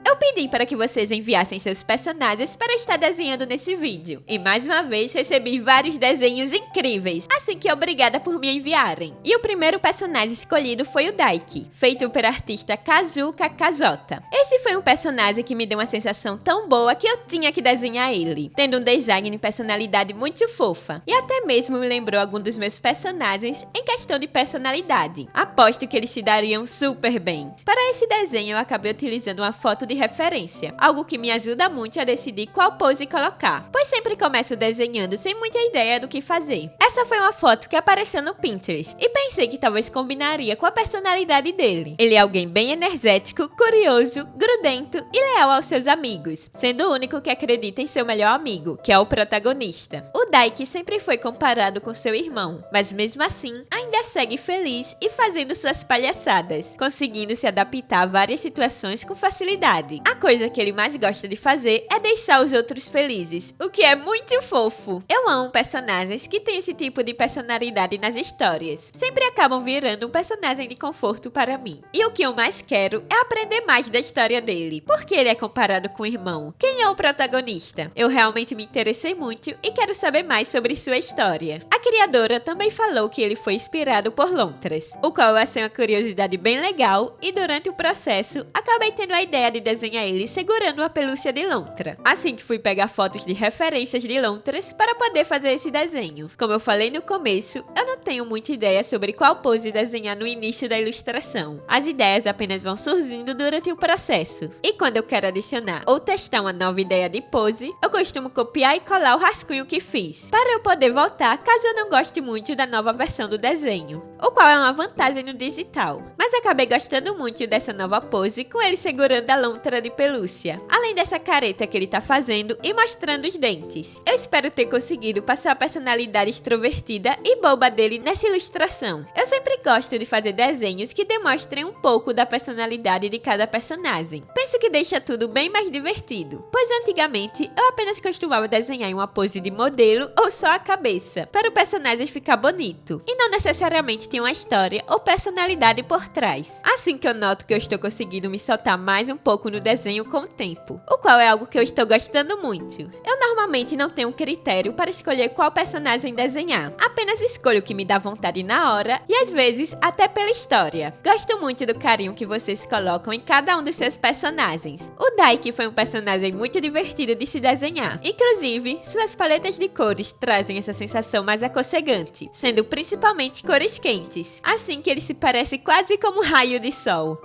Eu pedi para que vocês enviassem seus personagens para estar desenhando nesse vídeo. E mais uma vez recebi vários desenhos incríveis, assim que obrigada por me enviarem. E o primeiro personagem escolhido foi o Daiki, feito pela artista Kazuka Kazota. Esse foi um personagem que me deu uma sensação tão boa que eu tinha que desenhar ele, tendo um design e personalidade muito fofa. E até mesmo me lembrou algum dos meus personagens em questão de personalidade. Aposto que eles se dariam super bem. Para esse desenho eu acabei utilizando uma foto de referência, algo que me ajuda muito a decidir qual pose colocar, pois sempre começo desenhando sem muita ideia do que fazer. Essa foi uma foto que apareceu no Pinterest e pensei que talvez combinaria com a personalidade dele. Ele é alguém bem energético, curioso, grudento e leal aos seus amigos, sendo o único que acredita em seu melhor amigo, que é o protagonista. O Daiki sempre foi comparado com seu irmão, mas mesmo assim ainda segue feliz e fazendo suas palhaçadas, conseguindo se adaptar a várias situações com facilidade. A coisa que ele mais gosta de fazer é deixar os outros felizes, o que é muito fofo. Eu amo personagens que têm esse tipo de personalidade nas histórias. Sempre acabam virando um personagem de conforto para mim. E o que eu mais quero é aprender mais da história dele. Por que ele é comparado com o irmão? Quem é o protagonista? Eu realmente me interessei muito e quero saber mais sobre sua história. A criadora também falou que ele foi inspirado por lontras, o qual eu achei uma curiosidade bem legal e durante o processo acabei tendo a ideia de desenhar ele segurando uma pelúcia de lontra. Assim que fui pegar fotos de referências de lontras para poder fazer esse desenho. Como eu falei no começo, eu não tenho muita ideia sobre qual pose desenhar no início da ilustração. As ideias apenas vão surgindo durante o processo. E quando eu quero adicionar ou testar uma nova ideia de pose, eu costumo copiar e colar o rascunho que fiz, para eu poder voltar caso eu não goste muito da nova versão do desenho, o qual é uma vantagem no digital. Mas acabei gostando muito dessa nova pose com ele segurando a lontra de pelúcia, além dessa careta que ele tá fazendo e mostrando os dentes. Eu espero ter conseguido passar a personalidade extrovertida e boba dele nessa ilustração. Eu sempre gosto de fazer desenhos que demonstrem um pouco da personalidade de cada personagem. Penso que deixa tudo bem mais divertido, pois antigamente eu apenas costumava desenhar em uma pose de modelo ou só a cabeça, para o personagem ficar bonito, e não necessariamente tinha uma história ou personalidade por trás. Assim que eu noto que eu estou conseguindo me soltar mais um pouco no desenho com o tempo, o qual é algo que eu estou gostando muito. Eu normalmente não tenho um critério para escolher qual personagem desenhar, apenas escolho o que me dá vontade na hora e às vezes até pela história. Gosto muito do carinho que vocês colocam em cada um dos seus personagens. O Daiki foi um personagem muito divertido de se desenhar, inclusive suas paletas de cores trazem essa sensação mais aconchegante, sendo principalmente cores quentes, assim que ele se parece quase como um raio de sol.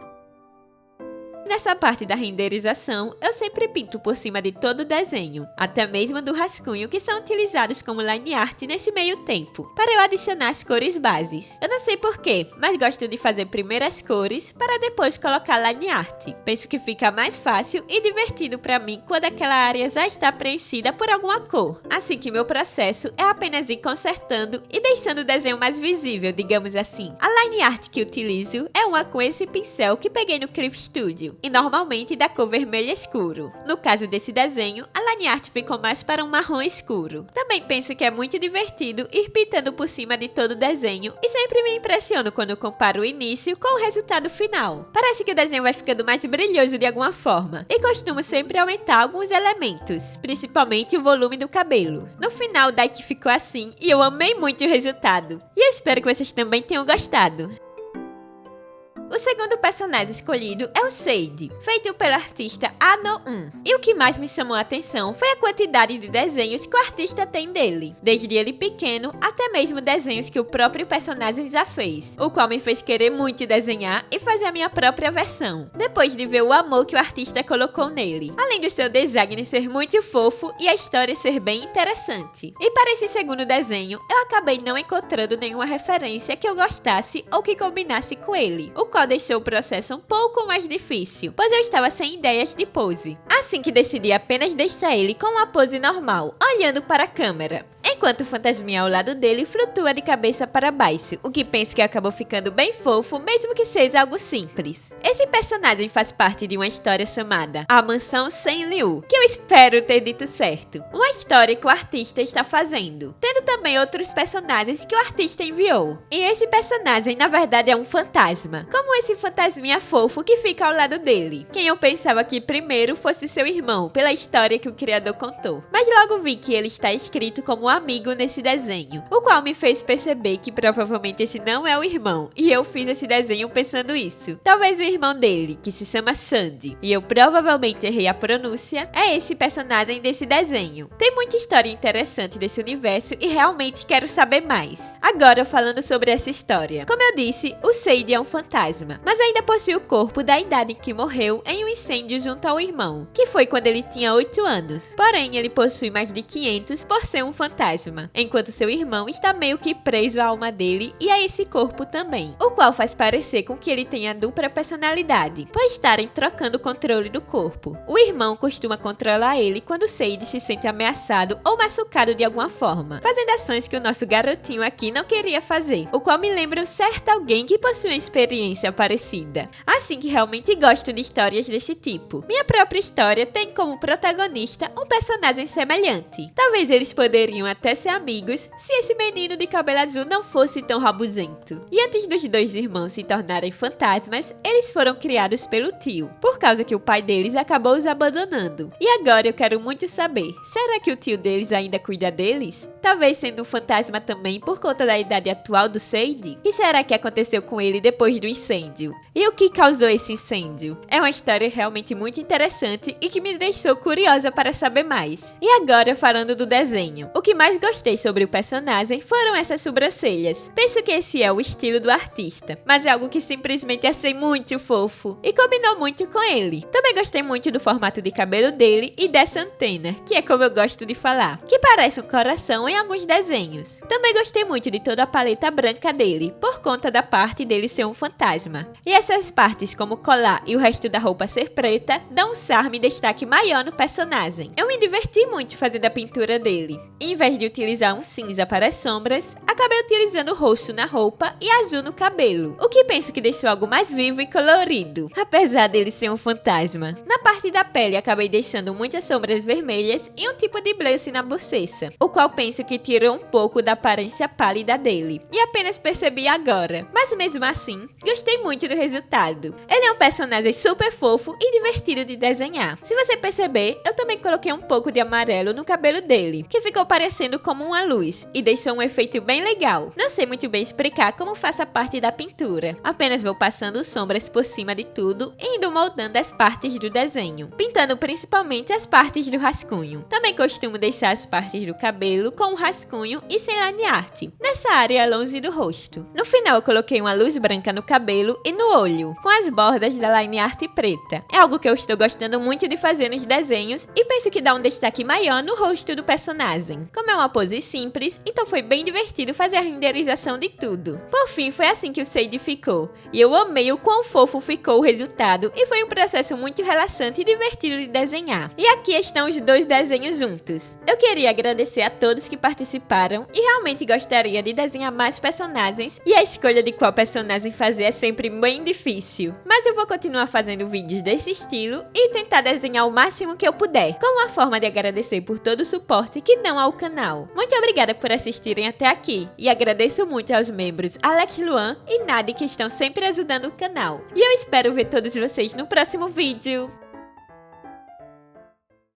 Nessa parte da renderização, eu sempre pinto por cima de todo o desenho, até mesmo do rascunho, que são utilizados como line art nesse meio tempo, para eu adicionar as cores bases. Eu não sei porquê, mas gosto de fazer primeiro as cores, para depois colocar line art. Penso que fica mais fácil e divertido para mim quando aquela área já está preenchida por alguma cor. Assim que meu processo é apenas ir consertando e deixando o desenho mais visível, digamos assim. A line art que utilizo é uma com esse pincel que peguei no Clip Studio, e normalmente da cor vermelho escuro. No caso desse desenho, a line art ficou mais para um marrom escuro. Também penso que é muito divertido ir pintando por cima de todo o desenho e sempre me impressiono quando comparo o início com o resultado final. Parece que o desenho vai ficando mais brilhoso de alguma forma e costumo sempre aumentar alguns elementos, principalmente o volume do cabelo. No final, o Daiki ficou assim e eu amei muito o resultado. E eu espero que vocês também tenham gostado. O segundo personagem escolhido é o Seide, feito pela artista Ano1. E o que mais me chamou a atenção foi a quantidade de desenhos que o artista tem dele, desde ele pequeno até mesmo desenhos que o próprio personagem já fez, o qual me fez querer muito desenhar e fazer a minha própria versão, depois de ver o amor que o artista colocou nele, além do seu design ser muito fofo e a história ser bem interessante. E para esse segundo desenho, eu acabei não encontrando nenhuma referência que eu gostasse ou que combinasse com ele, o qual deixou o processo um pouco mais difícil, pois eu estava sem ideias de pose. Assim que decidi apenas deixar ele com uma pose normal, olhando para a câmera. enquanto o fantasminha ao lado dele flutua de cabeça para baixo, o que penso que acabou ficando bem fofo, mesmo que seja algo simples. Esse personagem faz parte de uma história chamada A Mansão Sem Liu, que eu espero ter dito certo. Uma história que o artista está fazendo, tendo também outros personagens que o artista enviou. E esse personagem, na verdade, é um fantasma, como esse fantasminha fofo que fica ao lado dele, quem eu pensava que primeiro fosse seu irmão, pela história que o criador contou. Mas logo vi que ele está escrito como amigo nesse desenho, o qual me fez perceber que provavelmente esse não é o irmão, e eu fiz esse desenho pensando isso. Talvez o irmão dele, que se chama Sandy, e eu provavelmente errei a pronúncia, é esse personagem desse desenho. Tem muita história interessante desse universo e realmente quero saber mais. Agora falando sobre essa história. Como eu disse, o Seidi é um fantasma, mas ainda possui o corpo da idade em que morreu em um incêndio junto ao irmão, que foi quando ele tinha 8 anos. Porém, ele possui mais de 500 por ser um fantasma, enquanto seu irmão está meio que preso à alma dele e a esse corpo também, o qual faz parecer com que ele tenha dupla personalidade, por estarem trocando o controle do corpo. O irmão costuma controlar ele quando Seidi se sente ameaçado ou machucado de alguma forma, fazendo ações que o nosso garotinho aqui não queria fazer, o qual me lembra um certo alguém que possui uma experiência parecida. Assim que realmente gosto de histórias desse tipo. Minha própria história tem como protagonista um personagem semelhante. Talvez eles poderiam até ser amigos se esse menino de cabelo azul não fosse tão rabugento. E antes dos dois irmãos se tornarem fantasmas, eles foram criados pelo tio, por causa que o pai deles acabou os abandonando. E agora eu quero muito saber, será que o tio deles ainda cuida deles? Talvez sendo um fantasma também por conta da idade atual do Seidi? E será que aconteceu com ele depois do incêndio? E o que causou esse incêndio? É uma história realmente muito interessante e que me deixou curiosa para saber mais. E agora falando do desenho. O que mais gostei sobre o personagem foram essas sobrancelhas. Penso que esse é o estilo do artista, mas é algo que simplesmente achei muito fofo e combinou muito com ele. Também gostei muito do formato de cabelo dele e dessa antena, que é como eu gosto de falar, que parece um coração em alguns desenhos. Também gostei muito de toda a paleta branca dele, por conta da parte dele ser um fantasma. E essas partes como o colar e o resto da roupa ser preta, dão um charme e destaque maior no personagem. Eu me diverti muito fazendo a pintura dele. Em vez de utilizar um cinza para as sombras, acabei utilizando roxo na roupa e azul no cabelo, o que penso que deixou algo mais vivo e colorido, apesar dele ser um fantasma. Na parte da pele acabei deixando muitas sombras vermelhas e um tipo de blush na bochecha, o qual penso que tirou um pouco da aparência pálida dele, e apenas percebi agora, mas mesmo assim, gostei muito do resultado. Ele é um personagem super fofo e divertido de desenhar. Se você perceber, eu também coloquei um pouco de amarelo no cabelo dele, que ficou parecendo como uma luz, e deixou um efeito bem legal. Não sei muito bem explicar como faço a parte da pintura, apenas vou passando sombras por cima de tudo e indo moldando as partes do desenho, pintando principalmente as partes do rascunho. Também costumo deixar as partes do cabelo com o rascunho e sem line art, nessa área longe do rosto. No final eu coloquei uma luz branca no cabelo e no olho, com as bordas da line art preta. É algo que eu estou gostando muito de fazer nos desenhos e penso que dá um destaque maior no rosto do personagem. Como é uma pose simples, então foi bem divertido fazer a renderização de tudo. Por fim, foi assim que o Seidi ficou, e eu amei o quão fofo ficou o resultado e foi um processo muito relaxante e divertido de desenhar. E aqui estão os dois desenhos juntos. Eu queria agradecer a todos que participaram e realmente gostaria de desenhar mais personagens, e a escolha de qual personagem fazer é sempre bem difícil. Mas eu vou continuar fazendo vídeos desse estilo e tentar desenhar o máximo que eu puder, como uma forma de agradecer por todo o suporte que dão ao canal. Muito obrigada por assistirem até aqui, e agradeço muito aos membros Alex Luan e Nadi que estão sempre ajudando o canal. E eu espero ver todos vocês no próximo vídeo.